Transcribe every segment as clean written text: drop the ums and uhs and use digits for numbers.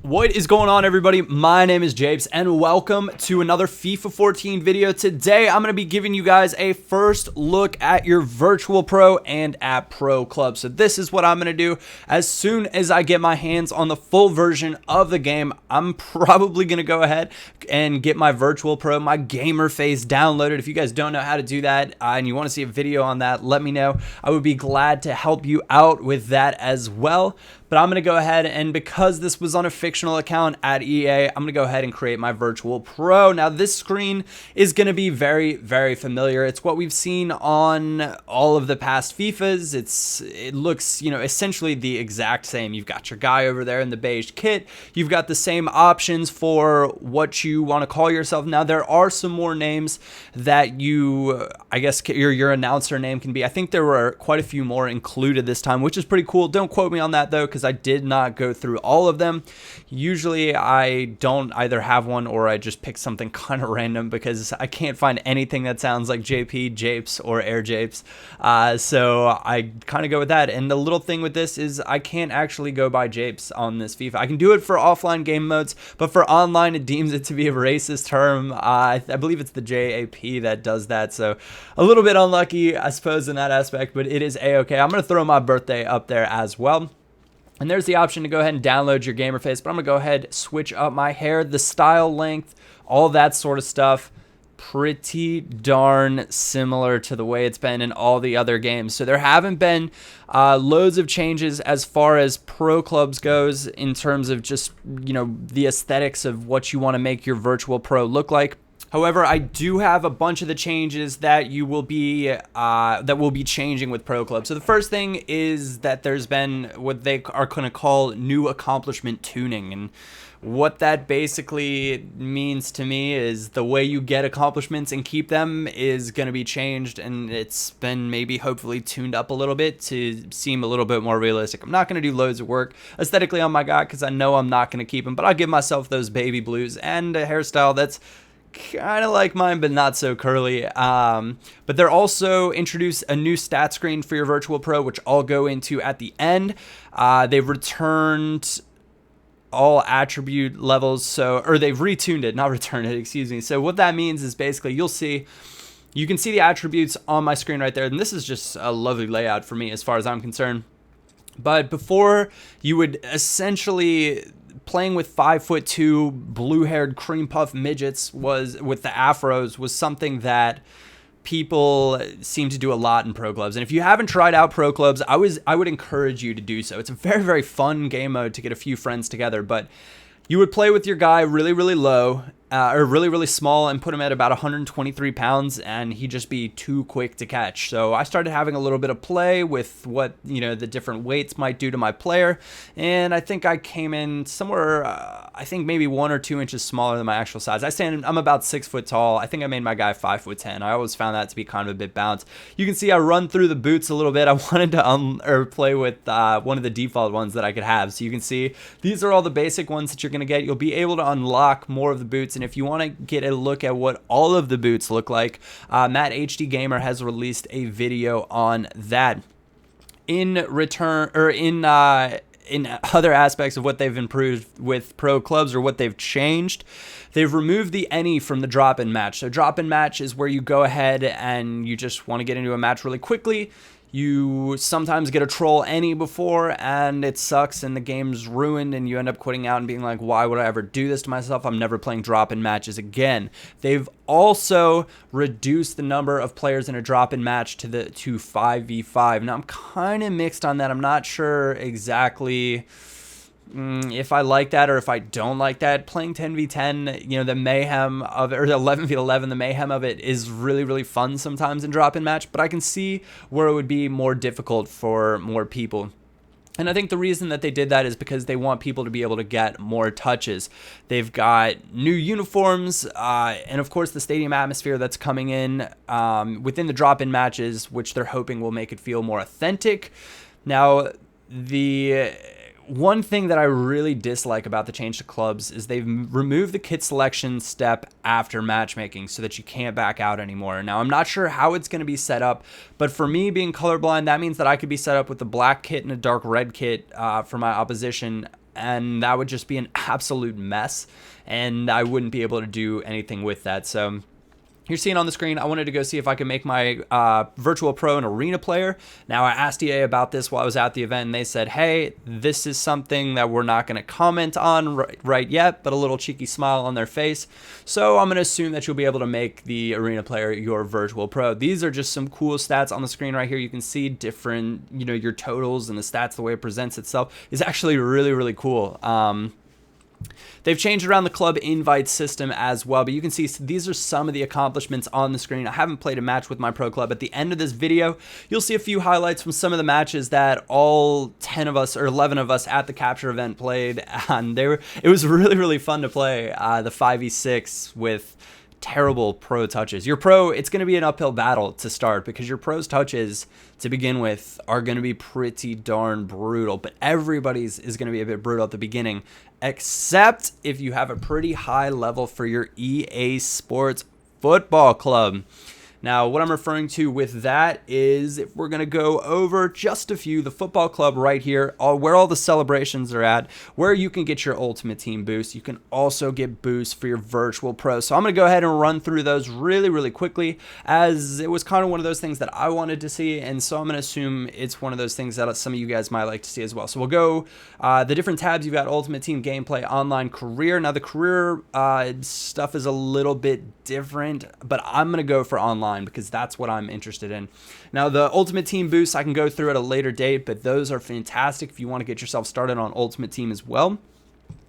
What is going on, everybody? My name is Japes and welcome to another FIFA 14 video. Today I'm going to be giving you guys a first look at your virtual pro and at pro club. So this is what I'm going to do. As soon as I get my hands on the full version of the game, I'm probably going to go ahead and get my virtual pro, my gamer face downloaded. If you guys don't know how to do that and you want to see a video on that, let me know. I would be glad to help you out with that as well. But I'm going to go ahead, and because this was on a fictional account at EA, I'm going to go ahead and create my virtual pro. Now, this screen is going to be very, very familiar. It's what we've seen on all of the past FIFAs. It looks, essentially the exact same. You've got your guy over there in the beige kit. You've got the same options for what you want to call yourself. Now, there are some more names that I guess your announcer name can be. I think there were quite a few more included this time, which is pretty cool. Don't quote me on that, though, because I did not go through all of them. Usually I don't either have one or I just pick something kind of random because I can't find anything that sounds like JP, Japes, or Air Japes. So I kind of go with that. And the little thing with this is I can't actually go by Japes on this FIFA. I can do it for offline game modes, but for online it deems it to be a racist term. I believe it's the JAP that does that. So a little bit unlucky, I suppose, in that aspect, but it is A-okay. I'm going to throw my birthday up there as well. And there's the option to go ahead and download your gamer face, but I'm going to go ahead, switch up my hair, the style length, all that sort of stuff. Pretty darn similar to the way it's been in all the other games. So there haven't been loads of changes as far as pro clubs goes in terms of just, the aesthetics of what you want to make your virtual pro look like. However, I do have a bunch of the changes that will be changing with Pro Club. So the first thing is that there's been what they are going to call new accomplishment tuning, and what that basically means to me is the way you get accomplishments and keep them is going to be changed, and it's been maybe hopefully tuned up a little bit to seem a little bit more realistic. I'm not going to do loads of work aesthetically on my guy because I know I'm not going to keep him, but I'll give myself those baby blues and a hairstyle that's kind of like mine, but not so curly. But they're also introduced a new stat screen for your virtual pro, which I'll go into at the end. They've returned all attribute levels, or they've retuned it, not returned it, excuse me. So what that means is basically you can see the attributes on my screen right there, and this is just a lovely layout for me as far as I'm concerned. But before, you would essentially playing with 5'2" blue-haired cream puff midgets with the afros was something that people seem to do a lot in pro clubs. And if you haven't tried out pro clubs, I would encourage you to do so. It's a very, very fun game mode to get a few friends together. But you would play with your guy really, really low, or really, really small, and put him at about 123 pounds, and he'd just be too quick to catch. So I started having a little bit of play with what, the different weights might do to my player, and I think I came in somewhere, I think maybe 1 or 2 inches smaller than my actual size. I'm about 6 foot tall. I think I made my guy 5'10". I always found that to be kind of a bit balanced. You can see I run through the boots a little bit. I wanted to play with one of the default ones that I could have. So you can see these are all the basic ones that you're going to get. You'll be able to unlock more of the boots, and if you want to get a look at what all of the boots look like, Matt HD Gamer has released a video on that. In other aspects of what they've improved with pro clubs, or what they've changed, they've removed the any from the drop-in match. So drop-in match is where you go ahead and you just want to get into a match really quickly. You sometimes get a troll any before, and it sucks, and the game's ruined, and you end up quitting out and being like, why would I ever do this to myself? I'm never playing drop-in matches again. They've also reduced the number of players in a drop-in match to 5v5. Now, I'm kind of mixed on that. I'm not sure exactly if I like that or if I don't like that. Playing 10v10, the mayhem of it, or 11v11, the mayhem of it is really, really fun sometimes in drop-in match, but I can see where it would be more difficult for more people. And I think the reason that they did that is because they want people to be able to get more touches. They've got new uniforms, and of course the stadium atmosphere that's coming in within the drop-in matches, which they're hoping will make it feel more authentic. Now, the one thing that I really dislike about the change to clubs is they've removed the kit selection step after matchmaking so that you can't back out anymore. Now, I'm not sure how it's going to be set up, but for me being colorblind, that means that I could be set up with a black kit and a dark red kit for my opposition and that would just be an absolute mess, and I wouldn't be able to do anything with that. So you're seeing on the screen, I wanted to go see if I could make my Virtual Pro an arena player. Now, I asked EA about this while I was at the event, and they said, hey, this is something that we're not going to comment on right yet, but a little cheeky smile on their face. So I'm going to assume that you'll be able to make the arena player your Virtual Pro. These are just some cool stats on the screen right here. You can see different, your totals and the stats, the way it presents itself is actually really, really cool. They've changed around the club invite system as well, but you can see these are some of the accomplishments on the screen. I haven't played a match with my pro club. At the end of this video, you'll see a few highlights from some of the matches that all 10 of us or 11 of us at the capture event played, and it was really, really fun to play the 5v6 with terrible pro touches. Your pro, it's going to be an uphill battle to start because your pro's touches to begin with are going to be pretty darn brutal, but everybody's is going to be a bit brutal at the beginning, except if you have a pretty high level for your EA Sports football club. Now, what I'm referring to with that is if we're going to go over just a few, the football club right here, where all the celebrations are at, where you can get your Ultimate Team boost. You can also get boosts for your Virtual Pro. So I'm going to go ahead and run through those really, really quickly, as it was kind of one of those things that I wanted to see. And so I'm going to assume it's one of those things that some of you guys might like to see as well. So we'll go the different tabs. You've got Ultimate Team Gameplay, Online, Career. Now, the career stuff is a little bit different, but I'm going to go for online because that's what I'm interested in. Now, the Ultimate Team boosts I can go through at a later date, but those are fantastic if you want to get yourself started on Ultimate Team as well.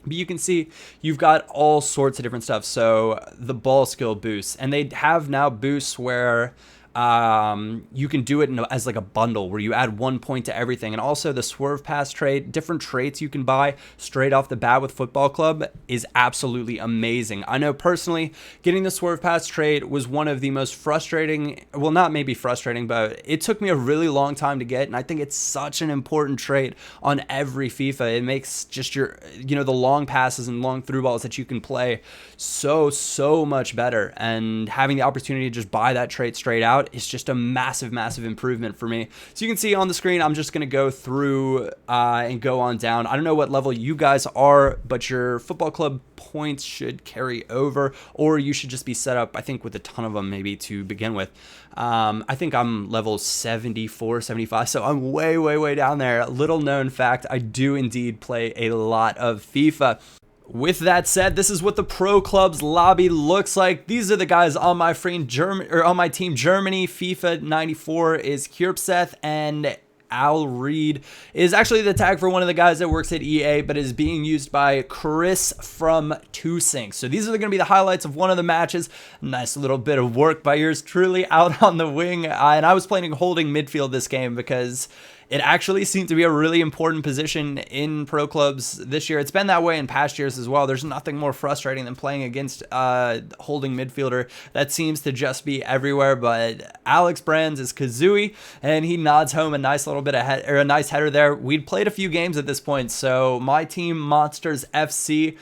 But you can see you've got all sorts of different stuff. So the ball skill boosts, and they have now boosts where you can do it as like a bundle where you add 1 point to everything. And also the swerve pass trait, different traits you can buy straight off the bat with Football Club is absolutely amazing. I know personally getting the swerve pass trait was one of the most frustrating, well, not maybe frustrating, but it took me a really long time to get. And I think it's such an important trait on every FIFA. It makes just your, the long passes and long through balls that you can play so much better. And having the opportunity to just buy that trait straight out, it's just a massive improvement for me. So you can see on the screen, I'm just going to go through and go on down. I don't know what level you guys are, but your football club points should carry over, or you should just be set up, I think, with a ton of them maybe to begin with. I think I'm level 74, 75, so I'm way down there. Little known fact, I do indeed play a lot of FIFA. With that said, this is what the Pro Club's lobby looks like. These are the guys on my team Germany. FIFA 94 is Kierpseth, and Al Reed is actually the tag for one of the guys that works at EA, but is being used by Chris from 2Sync. So these are going to be the highlights of one of the matches. Nice little bit of work by yours truly out on the wing. And I was playing holding midfield this game because it actually seemed to be a really important position in pro clubs this year. It's been that way in past years as well. There's nothing more frustrating than playing against a holding midfielder that seems to just be everywhere. But Alex Brands is Kazooie, and he nods home a nice little bit of a nice header there. We'd played a few games at this point, so my team, Monsters FC,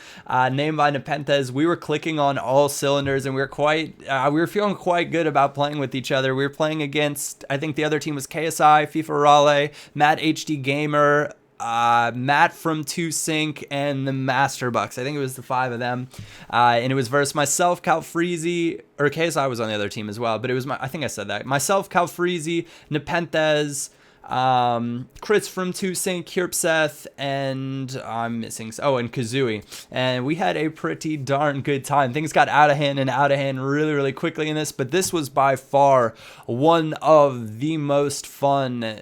named by Nepenthes, we were clicking on all cylinders, and we were feeling quite good about playing with each other. We were playing against, I think the other team was KSI, FIFA Raleigh, Matt HD Gamer, Matt from 2Sync, and the Master Bucks. I think it was the 5 of them. And it was versus myself, Calfreezy, or KSI was on the other team as well, but it was I think I said that. Myself, Calfreezy, Nepenthes, Chris from 2Sync, Kierpseth, and I'm missing, and Kazooie. And we had a pretty darn good time. Things got out of hand really quickly in this, but this was by far one of the most fun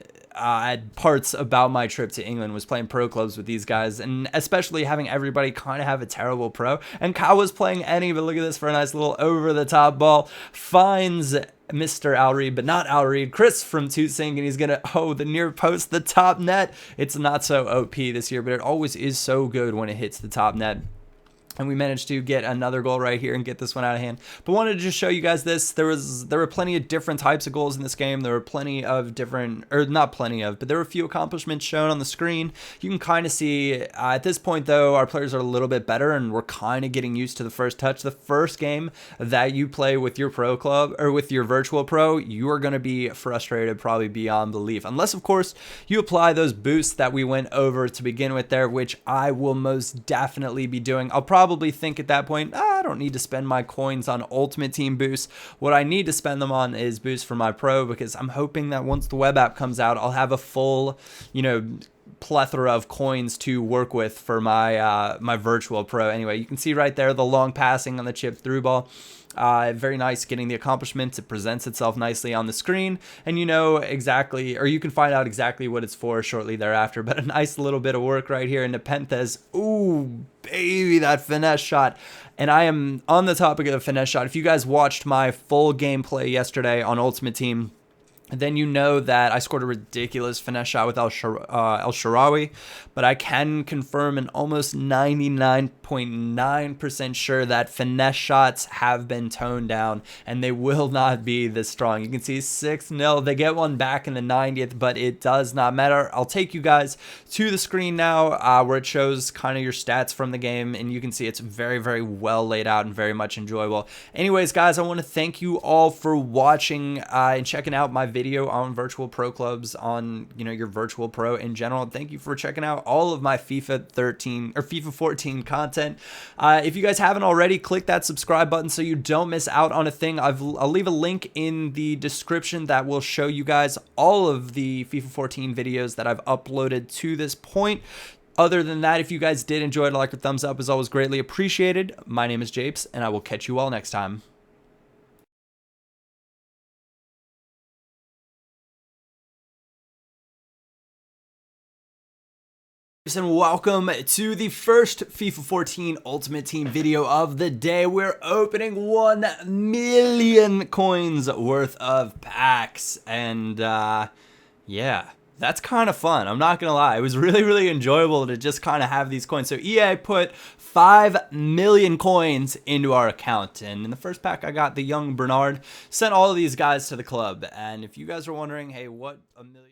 parts about my trip to England, was playing pro clubs with these guys, and especially having everybody kind of have a terrible pro. And Kyle was playing any, but look at this for a nice little over-the-top ball. Finds Mr. Al Reed, but not Al Reed, Chris from 2Sync, and he's gonna, the near post, the top net. It's not so OP this year, but it always is so good when it hits the top net. And we managed to get another goal right here and get this one out of hand. But wanted to just show you guys this. There were plenty of different types of goals in this game. There were plenty of different, or not plenty of, but there were a few accomplishments shown on the screen. You can kind of see at this point though, our players are a little bit better and we're kind of getting used to the first touch. The first game that you play with your pro club or with your virtual pro, you are going to be frustrated probably beyond belief. Unless of course you apply those boosts that we went over to begin with there, which I will most definitely be doing. I'll probably think at that point, I don't need to spend my coins on Ultimate Team boosts. What I need to spend them on is boosts for my pro, because I'm hoping that once the web app comes out, I'll have a full, plethora of coins to work with for my my virtual pro. Anyway, you can see right there the long passing on the chip through ball. Very nice getting the accomplishment. It presents itself nicely on the screen, and you know exactly, or you can find out exactly what it's for shortly thereafter. But a nice little bit of work right here in Nepenthes. Ooh, baby, that finesse shot. And I am on the topic of the finesse shot. If you guys watched my full gameplay yesterday on Ultimate Team, then you know that I scored a ridiculous finesse shot with El Shaarawy, but I can confirm and almost 99.9% sure that finesse shots have been toned down and they will not be this strong. You can see 6-0. They get one back in the 90th, but it does not matter. I'll take you guys to the screen now where it shows kind of your stats from the game, and you can see it's very, very well laid out and very much enjoyable. Anyways, guys, I want to thank you all for watching and checking out my video on virtual pro clubs, on your virtual pro in general. Thank you for checking out all of my FIFA 13 or FIFA 14 content. If you guys haven't already, click that subscribe button so you don't miss out on a thing. I'll leave a link in the description that will show you guys all of the FIFA 14 videos that I've uploaded to this point. Other than that, if you guys did enjoy it, a like or thumbs up is always greatly appreciated. My name is Japes, and I will catch you all next time. And welcome to the first FIFA 14 Ultimate Team video of the day. We're opening 1 million coins worth of packs, and yeah, that's kind of fun. I'm not gonna lie, it was really enjoyable to just kind of have these coins. So EA put 5 million coins into our account, and in the first pack I got the young Bernard. Sent all of these guys to the club, and if you guys are wondering, hey, what a million